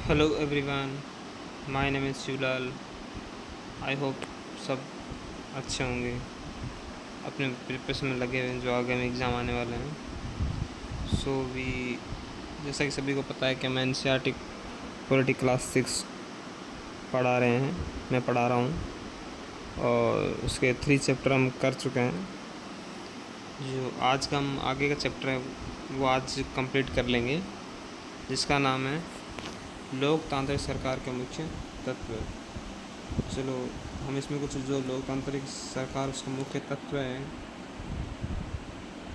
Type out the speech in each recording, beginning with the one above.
Hello everyone, my name is Shivlal. I hope सब अच्छे होंगे, अपने प्रिपरेशन में लगे हुए हैं जो आगे में एग्ज़ाम आने वाले हैं। सो वी जैसा कि सभी को पता है कि मैं एनसीईआरटी पॉलिटी क्लास 6 पढ़ा रहे हैं, मैं पढ़ा रहा हूँ और उसके 3 चैप्टर हम कर चुके हैं। जो आज का हम आगे का चैप्टर है वो आज कंप्लीट कर लेंगे, जिसका नाम है लोकतांत्रिक सरकार के मुख्य तत्व। चलो हम इसमें कुछ जो लोकतांत्रिक सरकार उसके मुख्य तत्व हैं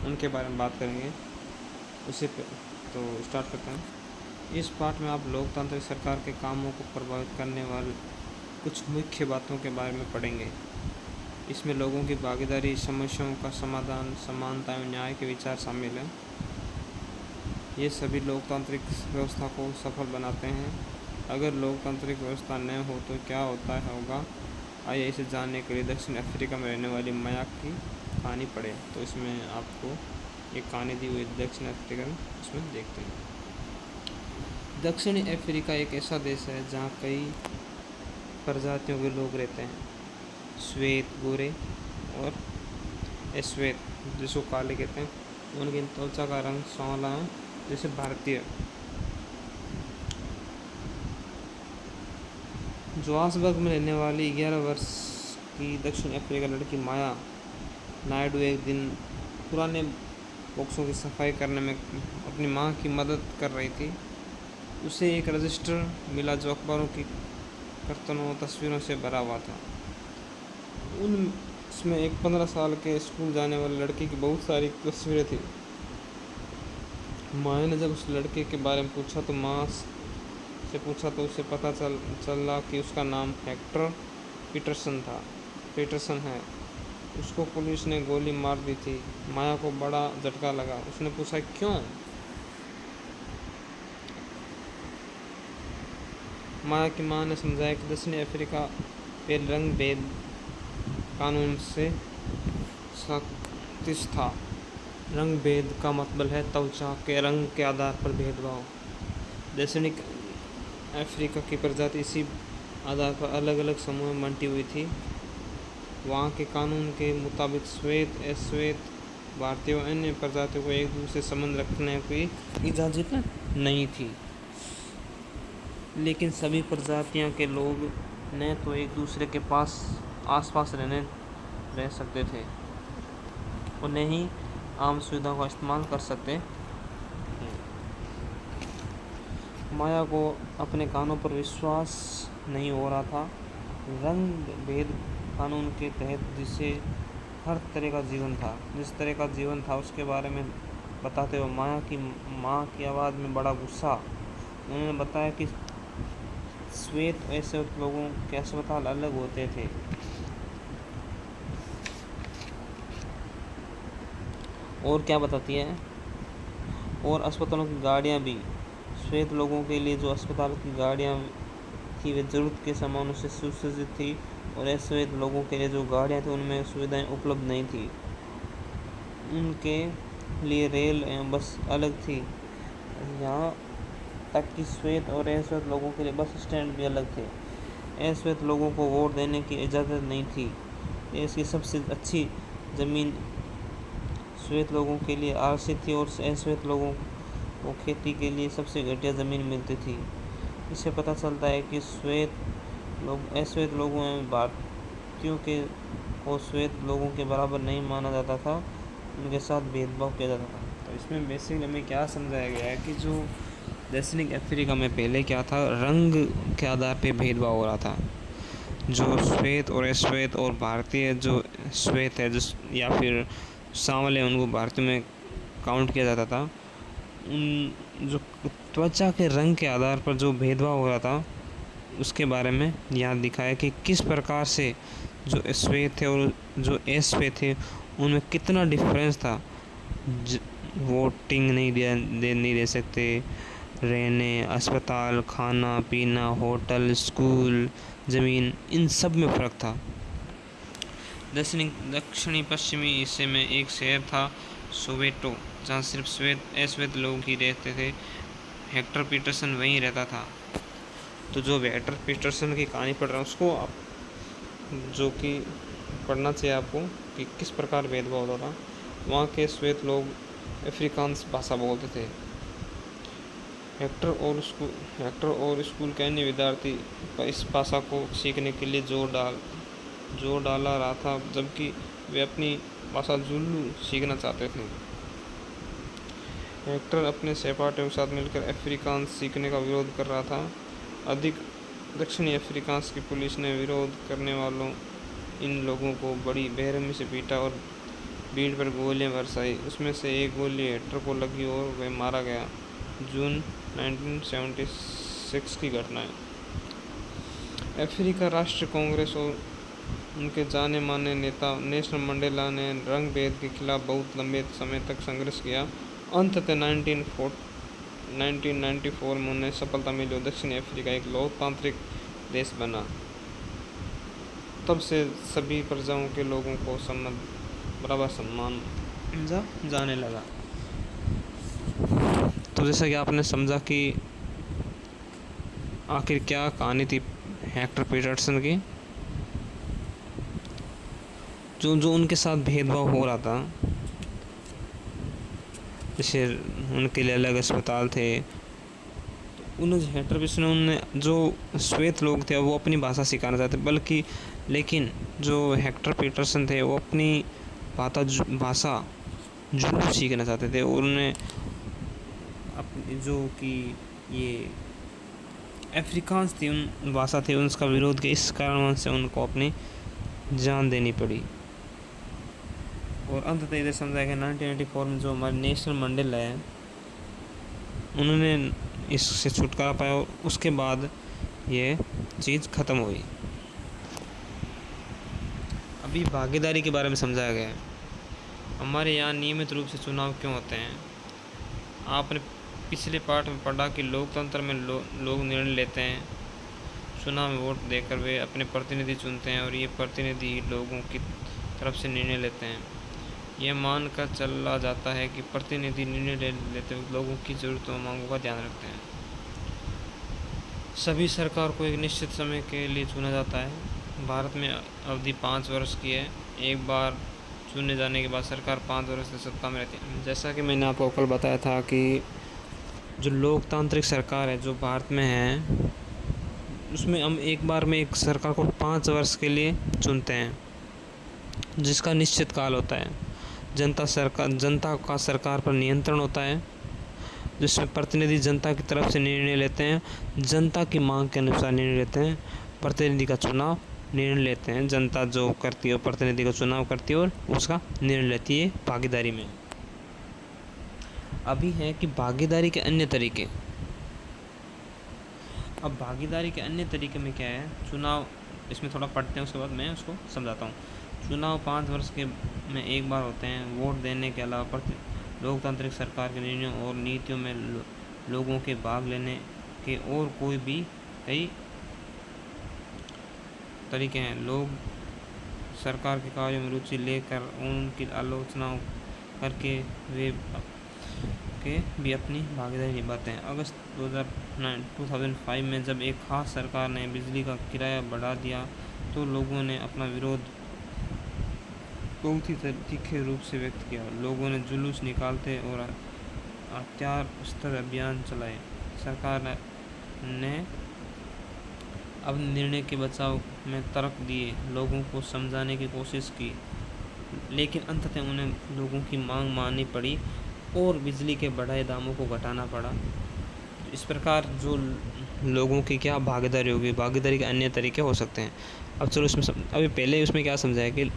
उनके बारे में बात करेंगे। उसे तो स्टार्ट करते हैं। इस पाठ में आप लोकतांत्रिक सरकार के कामों को प्रभावित करने वाले कुछ मुख्य बातों के बारे में पढ़ेंगे। इसमें लोगों की भागीदारी, समस्याओं का समाधान, समानता एवं न्याय के विचार शामिल हैं। ये सभी लोकतांत्रिक व्यवस्था को सफल बनाते हैं। अगर लोकतांत्रिक व्यवस्था न हो तो क्या होगा, आइए इसे जानने के लिए दक्षिण अफ्रीका में रहने वाली माया की कहानी पढ़ें। तो इसमें आपको एक कहानी दी हुई दक्षिण अफ्रीका में, उसमें देखते हैं। दक्षिणी अफ्रीका एक ऐसा देश है जहाँ कई प्रजातियों के लोग रहते हैं। श्वेत, गोरे और अश्वेत, जिसको काले कहते हैं। उनकी त्वचा का रंग सांवला है, जैसे भारतीय। जोहान्सबर्ग में रहने वाली 11 वर्ष की दक्षिण अफ्रीका लड़की माया नायडू एक दिन पुराने बॉक्सों की सफाई करने में अपनी मां की मदद कर रही थी। उसे एक रजिस्टर मिला जो अखबारों की कर्तनों तस्वीरों से भरा हुआ था। उसमें एक 15 साल के स्कूल जाने वाले लड़के की बहुत सारी तस्वीरें थी। माया ने जब उस लड़के के बारे में पूछा तो उसे पता चला कि उसका नाम हेक्टर पीटरसन है। उसको पुलिस ने गोली मार दी थी। माया को बड़ा झटका लगा। उसने पूछा क्यों। माया की मां ने समझाया कि दक्षिणी अफ्रीका पे रंग भेद कानून से सख्त था। रंग भेद का मतलब है त्वचा के रंग के आधार पर भेदभाव। दक्षिणी अफ्रीका की प्रजाति इसी आधार पर अलग अलग समूह में बंटी हुई थी। वहाँ के कानून के मुताबिक श्वेत, अश्वेत, भारतीय और अन्य प्रजातियों को एक दूसरे से संबंध रखने की इजाज़त नहीं थी। लेकिन सभी प्रजातियों के लोग न तो एक दूसरे के आसपास रह सकते थे और न ही आम सुविधाओं का इस्तेमाल कर सकते। माया को अपने कानों पर विश्वास नहीं हो रहा था। रंग भेद कानून के तहत जिस तरह का जीवन था उसके बारे में बताते हुए माया की माँ की आवाज़ में बड़ा गुस्सा। उन्होंने बताया कि श्वेत ऐसे लोगों के अस्पताल अलग होते थे। और क्या बताती है, और अस्पतालों की गाड़ियाँ भी श्वेत लोगों के लिए जो अस्पताल की गाड़ियाँ थी वे ज़रूरत के सामानों से सुसज्जित थी और अश्वेत लोगों के लिए जो गाड़ियाँ थी उनमें सुविधाएं उपलब्ध नहीं थी। उनके लिए रेल एवं बस अलग थी, यहाँ तक कि श्वेत और अश्वेत लोगों के लिए बस स्टैंड भी अलग थे। अश्वेत लोगों को वोट देने की इजाज़त नहीं थी। देश की सबसे अच्छी ज़मीन श्वेत लोगों के लिए आरक्षित थी और अश्वेत लोगों को खेती के लिए सबसे घटिया ज़मीन मिलती थी। इससे पता चलता है कि अश्वेत लोगों एवं भारतीयों को श्वेत लोगों के बराबर नहीं माना जाता था, उनके साथ भेदभाव किया जाता था। तो इसमें बेसिकली हमें क्या समझाया गया है कि जो दक्षिणी अफ्रीका में पहले क्या था, रंग के आधार पर भेदभाव हो रहा था। जो श्वेत और अश्वेत और भारतीय जो श्वेत है या फिर सांवले, उनको भारतीय में काउंट किया जाता था। उन जो त्वचा के रंग के आधार पर जो भेदभाव हो रहा था उसके बारे में यहाँ दिखाया कि किस प्रकार से जो श्वेत थे और जो अश्वेत थे उनमें कितना डिफरेंस था। वोटिंग नहीं दे सकते, रहने, अस्पताल, खाना पीना, होटल, स्कूल, ज़मीन, इन सब में फ़र्क था। दक्षिणी पश्चिमी हिस्से में एक शहर था सोवेटो, जहाँ सिर्फ अश्वेत लोग ही रहते थे। हेक्टर पीटरसन वहीं रहता था। तो जो वेक्टर पीटरसन की कहानी पढ़ रहे हैं उसको आप जो कि पढ़ना चाहिए आपको कि किस प्रकार भेदभाव होता था। वहाँ के श्वेत लोग अफ्रीकांस भाषा बोलते थे। हेक्टर और स्कूल के अन्य विद्यार्थी इस भाषा को सीखने के लिए जोर डाला रहा था, जबकि वे अपनी भाषा जुल्लू सीखना चाहते थे। हेक्टर अपने सहपाठियों के साथ मिलकर अफ्रीकांस सीखने का विरोध कर रहा था। दक्षिणी अफ्रीकांस की पुलिस ने विरोध करने वालों इन लोगों को बड़ी बेरहमी से पीटा और भीड़ पर गोलियां बरसाई। उसमें से एक गोली हेक्टर को लगी और वह मारा गया। जून 1976 की घटना है। अफ्रीका राष्ट्रीय कांग्रेस और उनके जाने माने नेता नेल्सन मंडेला ने रंग भेद के खिलाफ बहुत लंबे समय तक संघर्ष किया। अंततः 1994 में उन्हें सफलता मिली और दक्षिणी अफ्रीका एक लोकतांत्रिक देश बना। तब से सभी प्रजाओं के लोगों को बराबर सम्मान जाने लगा। तो जैसा कि आपने समझा कि आखिर क्या कहानी थी हेक्टर पीटरसन की, जो उनके साथ भेदभाव हो रहा था। जैसे उनके लिए अलग अस्पताल थे। उन्होंने हेक्टर पीटरसन उन्होंने जो श्वेत लोग थे वो अपनी भाषा सिखाना चाहते, बल्कि लेकिन जो हेक्टर पीटरसन थे वो अपनी भाषा जुल्लू सीखना चाहते थे। और उन्हें अपनी जो कि ये अफ्रीकांस थी उन भाषा थी उसका विरोध किया। इस कारण से उनको अपनी जान देनी पड़ी। और अंततः इधर समझा कि 1994 में जो हमारे नेल्सन मंडेला है उन्होंने इससे छुटकारा पाया और उसके बाद ये चीज़ ख़त्म हुई। अभी भागीदारी के बारे में समझाया गया है। हमारे यहाँ नियमित रूप से चुनाव क्यों होते हैं। आपने पिछले पाठ में पढ़ा कि लोकतंत्र में लोग निर्णय लेते हैं। चुनाव में वोट देकर वे अपने प्रतिनिधि चुनते हैं और ये प्रतिनिधि लोगों की तरफ से निर्णय लेते हैं। यह मानकर चला जाता है कि प्रतिनिधि निर्णय लेते हुए लोगों की ज़रूरतों और मांगों का ध्यान रखते हैं। सभी सरकार को एक निश्चित समय के लिए चुना जाता है। भारत में अवधि 5 वर्ष की है। एक बार चुने जाने के बाद सरकार 5 वर्ष तक सत्ता में रहती है। जैसा कि मैंने आपको कल बताया था कि जो लोकतांत्रिक सरकार है जो भारत में है उसमें हम एक बार में एक सरकार को 5 वर्ष के लिए चुनते हैं, जिसका निश्चित काल होता है। जनता का सरकार पर नियंत्रण होता है, जिसमें प्रतिनिधि जनता की तरफ से निर्णय लेते हैं, जनता की मांग के अनुसार निर्णय लेते हैं। प्रतिनिधि का चुनाव निर्णय लेते हैं, जनता जो करती है प्रतिनिधि का चुनाव करती है और उसका निर्णय लेती है भागीदारी में। अभी है कि भागीदारी के अन्य तरीके। अब भागीदारी के अन्य तरीके में क्या है, चुनाव इसमें थोड़ा पढ़ते हैं उसके बाद मैं उसको समझाता हूँ। चुनाव 5 वर्ष के में एक बार होते हैं। वोट देने के अलावा लोकतांत्रिक सरकार के निर्णयों और नीतियों में लोगों के भाग लेने के और कई तरीके हैं। लोग सरकार के कार्यों में रुचि लेकर उनकी आलोचना करके वे भी अपनी भागीदारी निभाते हैं। अगस्त 2005 में जब एक खास सरकार ने बिजली का किराया बढ़ा दिया तो लोगों ने अपना विरोध बहुत ही तीखे रूप से व्यक्त किया। लोगों ने जुलूस निकालते और हथियार स्तर अभियान चलाए। सरकार ने अब निर्णय के बचाव में तर्क दिए, लोगों को समझाने की कोशिश की, लेकिन अंततः उन्हें लोगों की मांग माननी पड़ी और बिजली के बढ़ाए दामों को घटाना पड़ा। इस प्रकार जो लोगों की क्या भागीदारी होगी, भागीदारी के अन्य तरीके हो सकते हैं। अब चलो इसमें अभी पहले उसमें क्या समझाया कि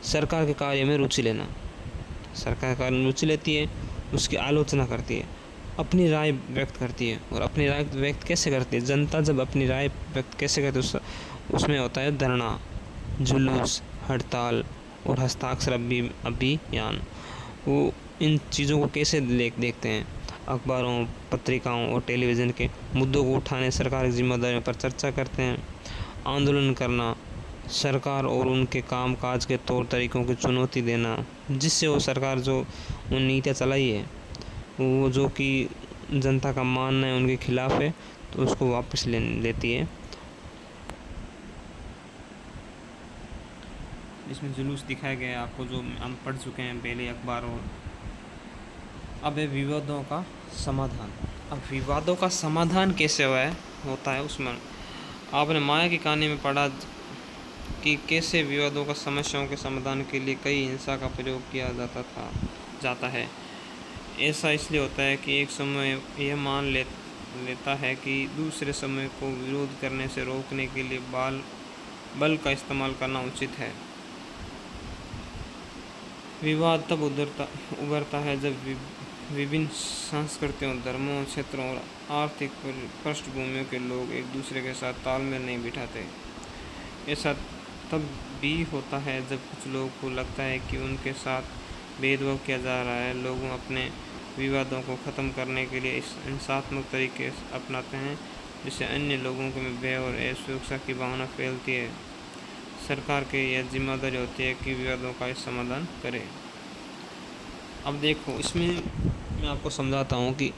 सरकार के कार्य में रुचि लेना। सरकार के कार्य में रुचि लेती है, उसकी आलोचना करती है, अपनी राय व्यक्त करती है। और अपनी राय व्यक्त कैसे करती है, जनता जब अपनी राय व्यक्त कैसे करती है उसमें होता है धरना, जुलूस, हड़ताल और हस्ताक्षर अभियान। वो इन चीज़ों को कैसे देखते हैं, अखबारों, पत्रिकाओं और टेलीविज़न के मुद्दों को उठाने, सरकार की जिम्मेदारियों पर चर्चा करते हैं। आंदोलन करना, सरकार और उनके कामकाज के तौर तरीक़ों की चुनौती देना, जिससे वो सरकार जो उन नीतियाँ चलाई है वो जो कि जनता का मानना है उनके खिलाफ़ है, तो उसको वापस ले लेती है। इसमें जुलूस दिखाया गया है आपको, जो हम पढ़ चुके हैं पहले अखबार। और अब है विवादों का समाधान। अब विवादों का समाधान कैसे होता है उसमें आपने माया की कहानी में पढ़ा कि कैसे विवादों का समस्याओं के समाधान के लिए कई हिंसा का प्रयोग किया जाता है। ऐसा इसलिए होता है कि एक समूह यह मान लेता है कि दूसरे समूह को विरोध करने से रोकने के लिए बल का इस्तेमाल करना उचित है। विवाद तब उभरता है जब विभिन्न संस्कृतियों, धर्मों, क्षेत्रों और आर्थिक पृष्ठभूमियों के लोग एक दूसरे के साथ तालमेल नहीं बिठाते। ऐसा तब भी होता है जब कुछ लोगों को लगता है कि उनके साथ भेदभाव किया जा रहा है। लोग अपने विवादों को ख़त्म करने के लिए हिंसात्मक तरीके अपनाते हैं, जिससे अन्य लोगों में भय और असुरक्षा की भावना फैलती है। सरकार की यह जिम्मेदारी होती है कि विवादों का समाधान करे। अब देखो, इसमें मैं आपको समझाता हूँ कि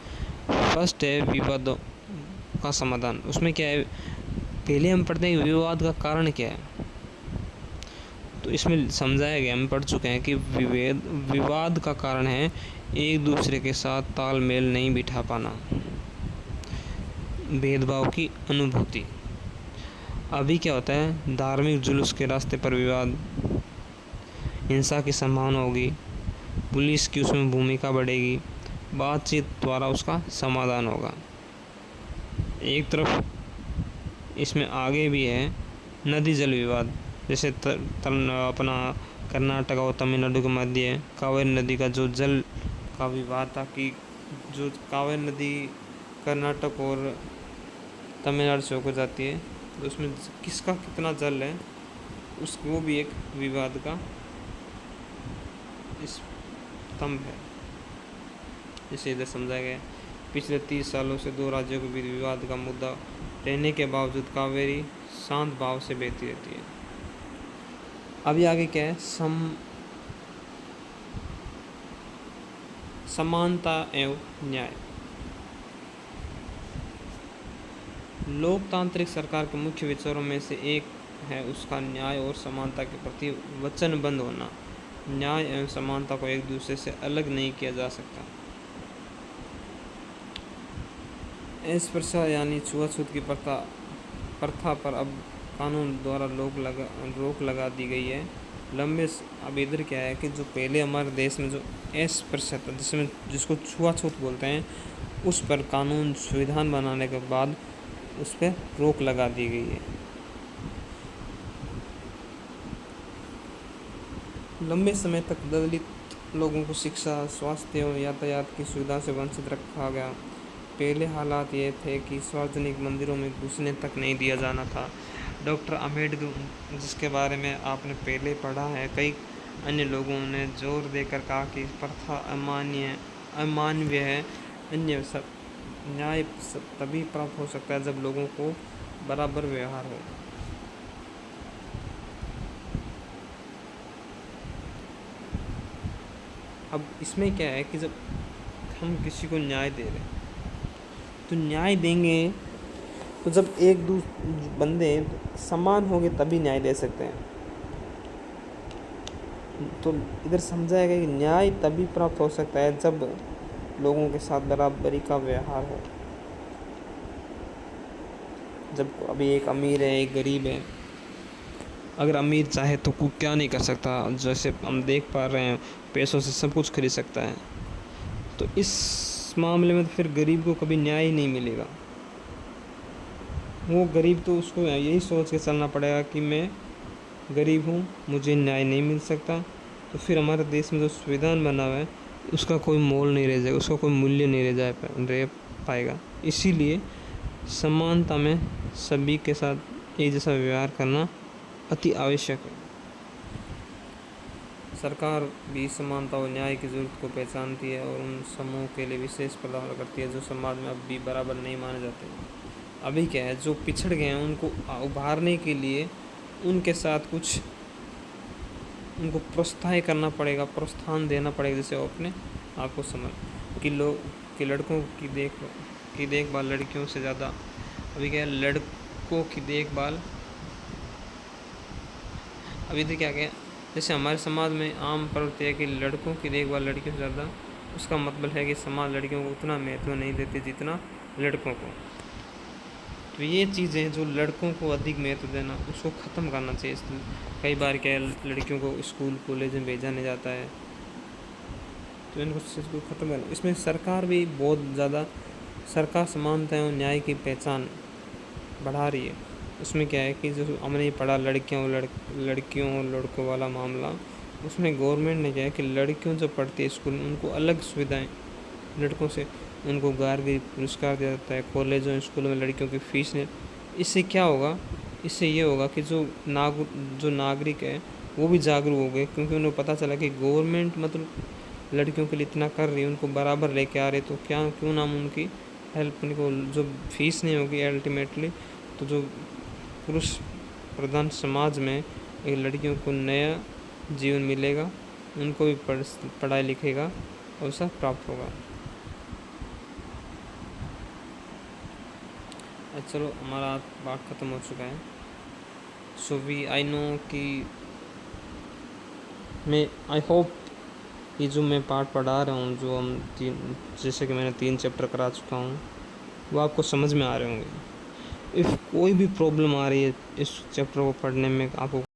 फर्स्ट है विवादों का समाधान। उसमें क्या है, पहले हम पढ़ते हैं विवाद का कारण क्या है। तो इसमें समझाया गया, हम पढ़ चुके हैं कि विवाद का कारण है एक दूसरे के साथ तालमेल नहीं बिठा पाना, भेदभाव की अनुभूति। अभी क्या होता है, धार्मिक जुलूस के रास्ते पर विवाद, हिंसा की संभावना होगी, पुलिस की उसमें भूमिका बढ़ेगी, बातचीत द्वारा उसका समाधान होगा। एक तरफ इसमें आगे भी है नदी जल विवाद, जैसे अपना कर्नाटक और तमिलनाडु के मध्य कावेरी नदी का जो जल का विवाद था, कि जो कावेरी नदी कर्नाटक और तमिलनाडु से होकर जाती है, तो उसमें किसका कितना जल है वो भी एक विवाद का स्तंभ है। इसे इधर समझाया गया। पिछले 30 सालों से दो राज्यों के बीच विवाद का मुद्दा रहने के बावजूद कावेरी शांत भाव से बहती रहती है। अभी आगे क्या है, समानता एवं न्याय। लोकतांत्रिक सरकार के मुख्य विचारों में से एक है उसका न्याय और समानता के प्रति वचनबद्ध होना। न्याय एवं समानता को एक दूसरे से अलग नहीं किया जा सकता। अस्पृश्यता यानी छुआछूत की प्रथा पर अब कानून द्वारा रोक लगा दी गई है। अब इधर क्या है कि जो पहले हमारे देश में जो अस्पृश्यता जिसको छुआछूत बोलते हैं, उस पर कानून संविधान बनाने के बाद उस पर रोक लगा दी गई है। लंबे समय तक दलित लोगों को शिक्षा, स्वास्थ्य और यातायात की सुविधा से वंचित रखा गया। पहले हालात ये थे कि सार्वजनिक मंदिरों में घुसने तक नहीं दिया जाना था। डॉक्टर अम्बेडकर, जिसके बारे में आपने पहले पढ़ा है, कई अन्य लोगों ने जोर देकर कहा कि प्रथा अमानवीय है। अन्य सब न्याय तभी प्राप्त हो सकता है जब लोगों को बराबर व्यवहार हो। अब इसमें क्या है कि जब हम किसी को न्याय दे रहे हैं, तो न्याय देंगे तो जब एक दूसरे बंदे समान होंगे तभी न्याय दे सकते हैं। तो इधर समझाएगा कि न्याय तभी प्राप्त हो सकता है जब लोगों के साथ बराबरी का व्यवहार हो। जब अभी एक अमीर है, एक गरीब है, अगर अमीर चाहे तो क्या नहीं कर सकता, जैसे हम देख पा रहे हैं पैसों से सब कुछ खरीद सकता है। तो इस मामले में तो फिर गरीब को कभी न्याय ही नहीं मिलेगा। वो गरीब तो उसको यही सोच के चलना पड़ेगा कि मैं गरीब हूँ, मुझे न्याय नहीं मिल सकता। तो फिर हमारे देश में जो संविधान बना हुआ है उसका कोई मोल नहीं रह जाएगा, उसका कोई मूल्य नहीं रह पाएगा। इसीलिए समानता में सभी के साथ एक जैसा व्यवहार करना अति आवश्यक है। सरकार भी समानता और न्याय की ज़रूरत को पहचानती है और उन समूह के लिए विशेष प्रदान करती है जो समाज में अब भी बराबर नहीं माने जाते। अभी क्या है, जो पिछड़ गए हैं उनको उभारने के लिए उनके साथ कुछ उनको प्रोत्साहन देना पड़ेगा, जैसे वो अपने आप को समझ कि लड़कों की देखभाल लड़कियों से ज़्यादा अभी क्या है, लड़कों की देखभाल, अभी तो क्या क्या जैसे हमारे समाज में आम प्रवृत्ति है कि लड़कों की देखभाल लड़कियों से ज़्यादा, उसका मतलब है कि समाज लड़कियों को उतना महत्व नहीं देते जितना लड़कों को। तो ये चीज़ें जो लड़कों को अधिक महत्व देना, उसको ख़त्म करना चाहिए। कई बार क्या है, लड़कियों को स्कूल कॉलेज में भेजा नहीं जाता है, तो इनको चीज़ को ख़त्म करना। इसमें सरकार भी बहुत ज़्यादा, सरकार समानता और न्याय की पहचान बढ़ा रही है। उसमें क्या है कि जो हमने पढ़ा लड़कियों और लड़कों वाला मामला, उसमें गवर्नमेंट ने क्या है कि लड़कियों जो पढ़ती है स्कूल में उनको अलग सुविधाएं, लड़कों से उनको गार्गी पुरस्कार दिया जाता है, कॉलेज और स्कूलों में लड़कियों की फीस नहीं। इससे क्या होगा, इससे ये होगा कि जो नागरिक है वो भी जागरूक हो गए, क्योंकि उन्हें पता चला कि गवर्नमेंट मतलब लड़कियों के लिए इतना कर रही है, उनको बराबर लेके आ रही, तो क्यों ना उनकी हेल्प, उनको जो फीस नहीं होगी अल्टीमेटली, तो जो पुरुष प्रधान समाज में एक लड़कियों को नया जीवन मिलेगा, उनको भी पढ़ाई लिखाई का अवसर प्राप्त होगा। चलो हमारा बात ख़त्म हो चुका है। सो वी आई नो कि आई होप कि जो मैं पाठ पढ़ा रहा हूँ, जो हम जैसे कि मैंने 3 चैप्टर करा चुका हूँ, वो आपको समझ में आ रहे होंगे। इफ़ कोई भी प्रॉब्लम आ रही है इस चैप्टर को पढ़ने में, आपको